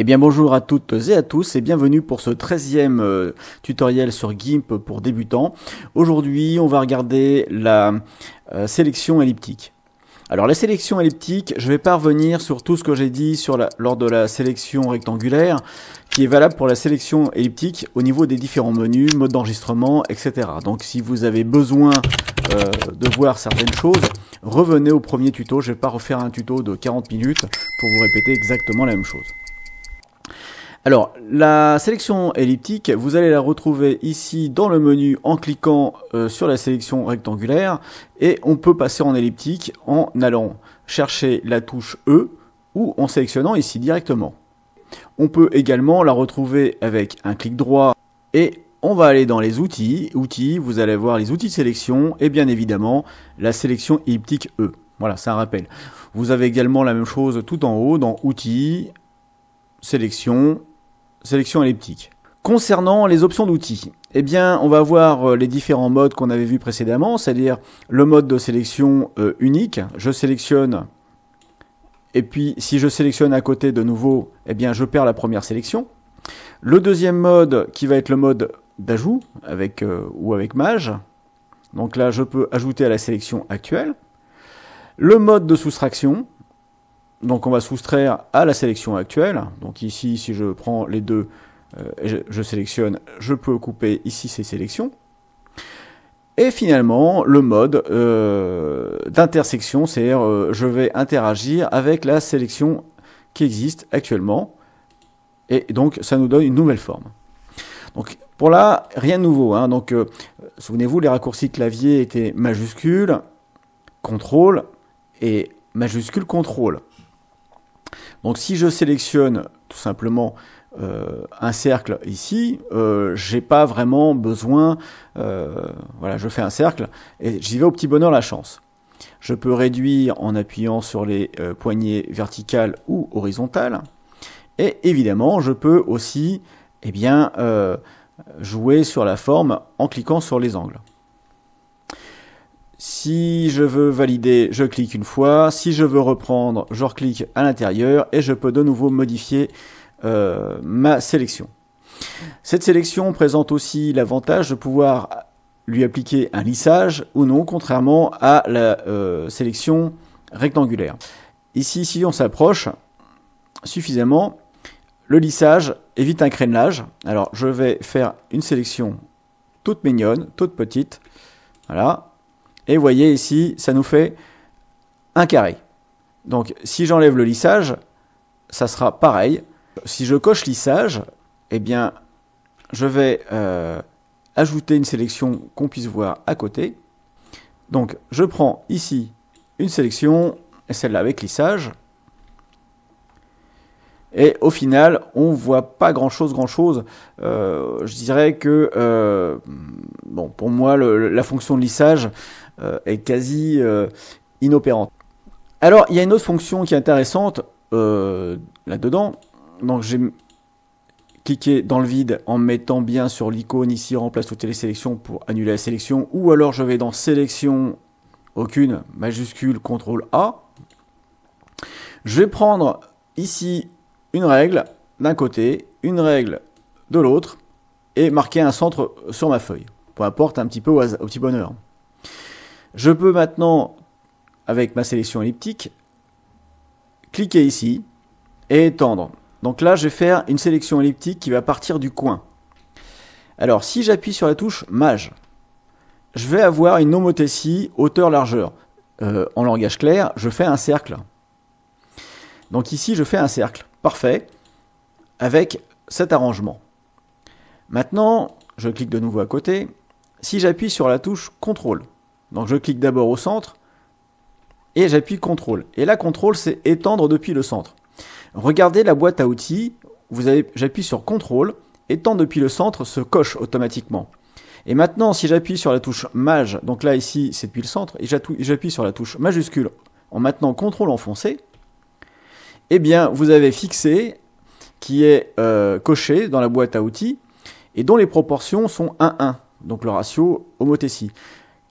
Eh bien bonjour à toutes et à tous et bienvenue pour ce 13e tutoriel sur GIMP pour débutants. Aujourd'hui on va regarder la sélection elliptique. Alors la sélection elliptique, je vais pas revenir sur tout ce que j'ai dit lors de la sélection rectangulaire qui est valable pour la sélection elliptique au niveau des différents menus, mode d'enregistrement, etc. Donc si vous avez besoin de voir certaines choses, revenez au premier tuto. Je vais pas refaire un tuto de 40 minutes pour vous répéter exactement la même chose. Alors, la sélection elliptique, vous allez la retrouver ici dans le menu en cliquant sur la sélection rectangulaire et on peut passer en elliptique en allant chercher la touche E ou en sélectionnant ici directement. On peut également la retrouver avec un clic droit et on va aller dans les outils. Outils, vous allez voir les outils de sélection et bien évidemment la sélection elliptique E. Voilà, c'est un rappel. Vous avez également la même chose tout en haut dans outils, sélection elliptique. Concernant les options d'outils, eh bien, on va voir les différents modes qu'on avait vus précédemment, c'est-à-dire le mode de sélection unique. Je sélectionne, et puis si je sélectionne à côté de nouveau, eh bien, je perds la première sélection. Le deuxième mode, qui va être le mode d'ajout, avec maj. Donc là, je peux ajouter à la sélection actuelle. Le mode de soustraction. Donc on va soustraire à la sélection actuelle. Donc ici, si je prends les deux, je sélectionne, je peux couper ici ces sélections. Et finalement, le mode d'intersection, c'est-à-dire je vais interagir avec la sélection qui existe actuellement. Et donc ça nous donne une nouvelle forme. Donc pour là, rien de nouveau. Hein. Donc souvenez-vous, les raccourcis clavier étaient majuscule, contrôle et majuscule contrôle. Donc si je sélectionne tout simplement un cercle ici, j'ai pas vraiment besoin, voilà, je fais un cercle et j'y vais au petit bonheur la chance. Je peux réduire en appuyant sur les poignées verticales ou horizontales. Et évidemment, je peux aussi jouer sur la forme en cliquant sur les angles. Si je veux valider, je clique une fois. Si je veux reprendre, je reclique à l'intérieur et je peux de nouveau modifier ma sélection. Cette sélection présente aussi l'avantage de pouvoir lui appliquer un lissage ou non, contrairement à la sélection rectangulaire. Ici, si on s'approche suffisamment, le lissage évite un crénelage. Alors, je vais faire une sélection toute mignonne, toute petite. Voilà. Et vous voyez ici, ça nous fait un carré. Donc si j'enlève le lissage, ça sera pareil. Si je coche lissage, eh bien, je vais ajouter une sélection qu'on puisse voir à côté. Donc je prends ici une sélection, et celle-là avec lissage. Et au final, on voit pas grand-chose. Je dirais que, bon, pour moi, la fonction de lissage est quasi inopérante. Alors, il y a une autre fonction qui est intéressante là-dedans. Donc, j'ai cliqué dans le vide en mettant bien sur l'icône ici, remplace toutes les sélections pour annuler la sélection. Ou alors, je vais dans sélection, aucune, majuscule, CTRL A. Je vais prendre ici une règle d'un côté, une règle de l'autre, et marquer un centre sur ma feuille. Peu importe, un petit peu au petit bonheur. Je peux maintenant, avec ma sélection elliptique, cliquer ici et étendre. Donc là, je vais faire une sélection elliptique qui va partir du coin. Alors, si j'appuie sur la touche maj, je vais avoir une homothétie hauteur-largeur. En langage clair, je fais un cercle. Donc ici, je fais un cercle. Parfait, avec cet arrangement. Maintenant, je clique de nouveau à côté. Si j'appuie sur la touche CTRL, donc je clique d'abord au centre, et j'appuie CTRL. Et là, CTRL, c'est étendre depuis le centre. Regardez la boîte à outils, j'appuie sur CTRL, étendre depuis le centre se coche automatiquement. Et maintenant, si j'appuie sur la touche maj, donc là, ici, c'est depuis le centre, et j'appuie sur la touche majuscule en maintenant CTRL enfoncé, eh bien, vous avez fixé qui est coché dans la boîte à outils et dont les proportions sont 1-1, donc le ratio homothétie.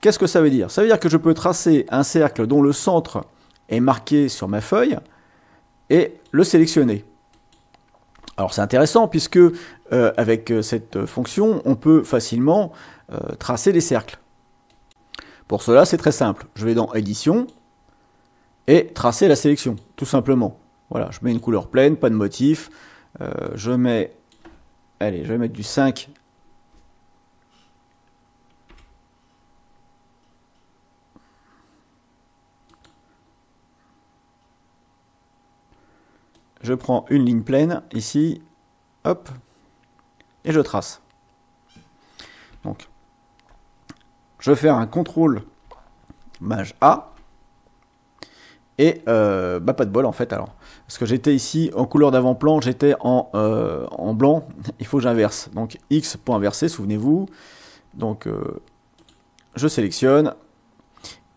Qu'est-ce que ça veut dire? Ça veut dire que je peux tracer un cercle dont le centre est marqué sur ma feuille et le sélectionner. Alors c'est intéressant puisque avec cette fonction, on peut facilement tracer des cercles. Pour cela, c'est très simple. Je vais dans Édition et tracer la sélection, tout simplement. Voilà, je mets une couleur pleine, pas de motif. Je vais mettre du 5. Je prends une ligne pleine ici, hop, et je trace. Donc, je vais faire un CTRL Maj A, et pas de bol en fait alors. Parce que j'étais ici en couleur d'avant-plan, j'étais en blanc, il faut que j'inverse. Donc X pour inverser, souvenez-vous. Donc je sélectionne,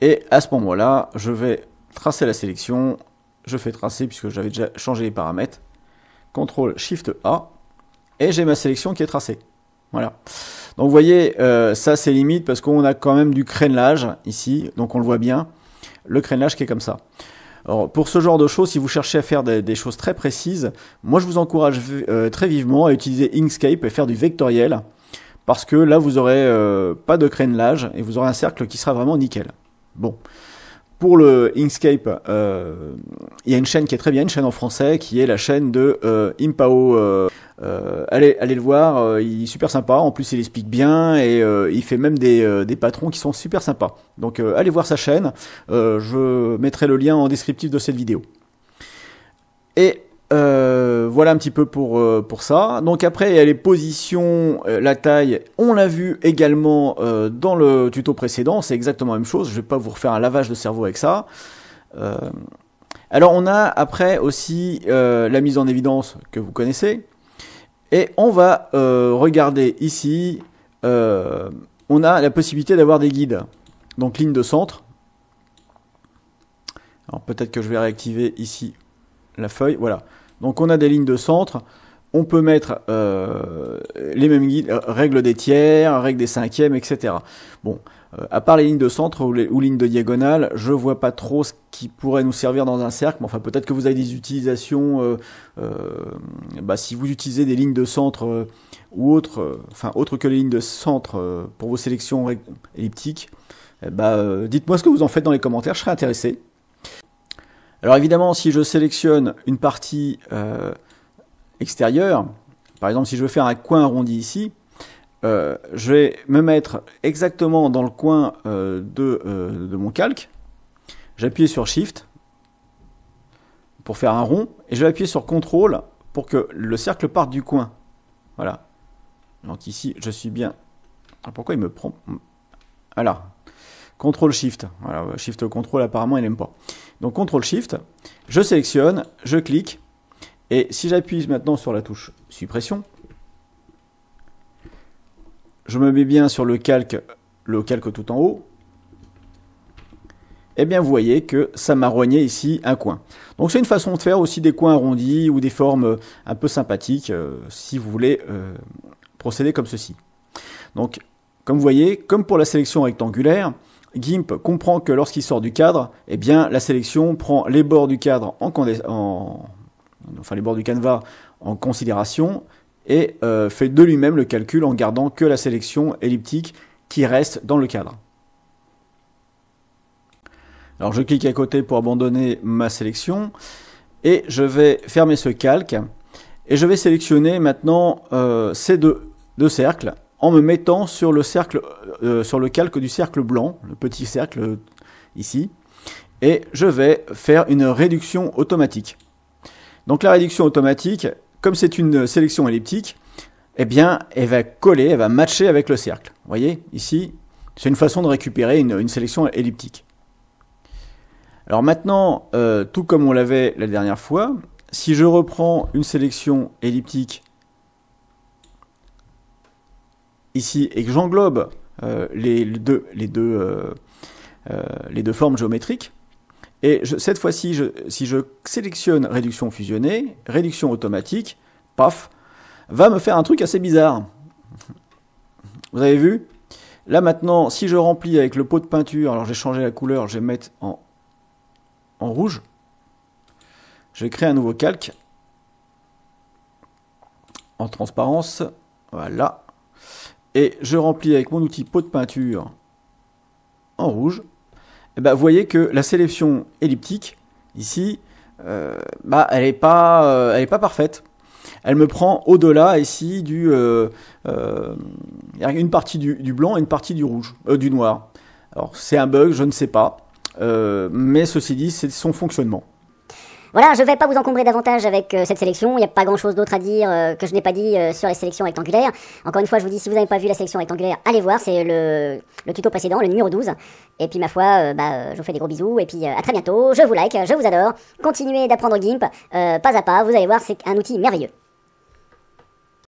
et à ce moment-là, je vais tracer la sélection. Je fais tracer puisque j'avais déjà changé les paramètres. CTRL SHIFT A, et j'ai ma sélection qui est tracée. Voilà. Donc vous voyez, ça c'est limite parce qu'on a quand même du crénelage ici, donc on le voit bien, le crénelage qui est comme ça. Alors pour ce genre de choses, si vous cherchez à faire des choses très précises, moi je vous encourage très vivement à utiliser Inkscape et faire du vectoriel, parce que là vous aurez pas de crénelage et vous aurez un cercle qui sera vraiment nickel. Bon. Pour le Inkscape, il y a une chaîne qui est très bien, une chaîne en français, qui est la chaîne de Impao. Allez le voir, il est super sympa, en plus il explique bien, et il fait même des patrons qui sont super sympas. Donc allez voir sa chaîne, je mettrai le lien en descriptif de cette vidéo. Et voilà un petit peu pour ça. Donc après il y a les positions, la taille, on l'a vu également dans le tuto précédent, c'est exactement la même chose, je vais pas vous refaire un lavage de cerveau avec ça. Alors on a après aussi la mise en évidence que vous connaissez, et on va regarder ici, on a la possibilité d'avoir des guides, donc ligne de centre. Alors peut-être que je vais réactiver ici la feuille, voilà. Donc on a des lignes de centre, on peut mettre les mêmes guides, règle des tiers, règle des cinquièmes, etc. Bon, à part les lignes de centre ou lignes de diagonale, je vois pas trop ce qui pourrait nous servir dans un cercle, mais enfin peut-être que vous avez des utilisations, si vous utilisez des lignes de centre ou autres, autres que les lignes de centre pour vos sélections elliptiques, dites-moi ce que vous en faites dans les commentaires, je serais intéressé. Alors évidemment, si je sélectionne une partie extérieure, par exemple si je veux faire un coin arrondi ici, je vais me mettre exactement dans le coin de mon calque, j'appuie sur Shift pour faire un rond, et je vais appuyer sur CTRL pour que le cercle parte du coin. Voilà. Donc ici, je suis bien... Pourquoi il me prend... Voilà. CTRL SHIFT. Voilà, SHIFT CTRL apparemment il n'aime pas. Donc CTRL SHIFT, je sélectionne, je clique, et si j'appuie maintenant sur la touche suppression, je me mets bien sur le calque tout en haut, et bien vous voyez que ça m'a rogné ici un coin. Donc c'est une façon de faire aussi des coins arrondis ou des formes un peu sympathiques si vous voulez procéder comme ceci. Donc comme vous voyez, comme pour la sélection rectangulaire, GIMP comprend que lorsqu'il sort du cadre, eh bien la sélection prend les bords du cadre les bords du canevas en considération et fait de lui-même le calcul en gardant que la sélection elliptique qui reste dans le cadre. Alors je clique à côté pour abandonner ma sélection et je vais fermer ce calque et je vais sélectionner maintenant ces deux cercles en me mettant sur le cercle, sur le calque du cercle blanc, le petit cercle ici, et je vais faire une réduction automatique. Donc la réduction automatique, comme c'est une sélection elliptique, eh bien, elle va coller, elle va matcher avec le cercle. Vous voyez, ici, c'est une façon de récupérer une sélection elliptique. Alors maintenant, tout comme on l'avait la dernière fois, si je reprends une sélection elliptique ici et que j'englobe les deux formes géométriques, et cette fois-ci, si je sélectionne réduction fusionnée, réduction automatique, paf, va me faire un truc assez bizarre. Vous avez vu? Là maintenant, si je remplis avec le pot de peinture, alors j'ai changé la couleur, je vais mettre en rouge, je vais créer un nouveau calque, en transparence. Voilà. Et je remplis avec mon outil pot de peinture en rouge. Et vous voyez que la sélection elliptique, ici, elle n'est pas parfaite. Elle me prend au-delà ici une partie du blanc et une partie du rouge, du noir. Alors c'est un bug, je ne sais pas, mais ceci dit, c'est son fonctionnement. Voilà, je ne vais pas vous encombrer davantage avec cette sélection, il n'y a pas grand chose d'autre à dire que je n'ai pas dit sur les sélections rectangulaires. Encore une fois, je vous dis, si vous n'avez pas vu la sélection rectangulaire, allez voir, c'est le tuto précédent, le numéro 12. Et puis ma foi, je vous fais des gros bisous, et puis à très bientôt, je vous like, je vous adore, continuez d'apprendre GIMP, pas à pas, vous allez voir, c'est un outil merveilleux.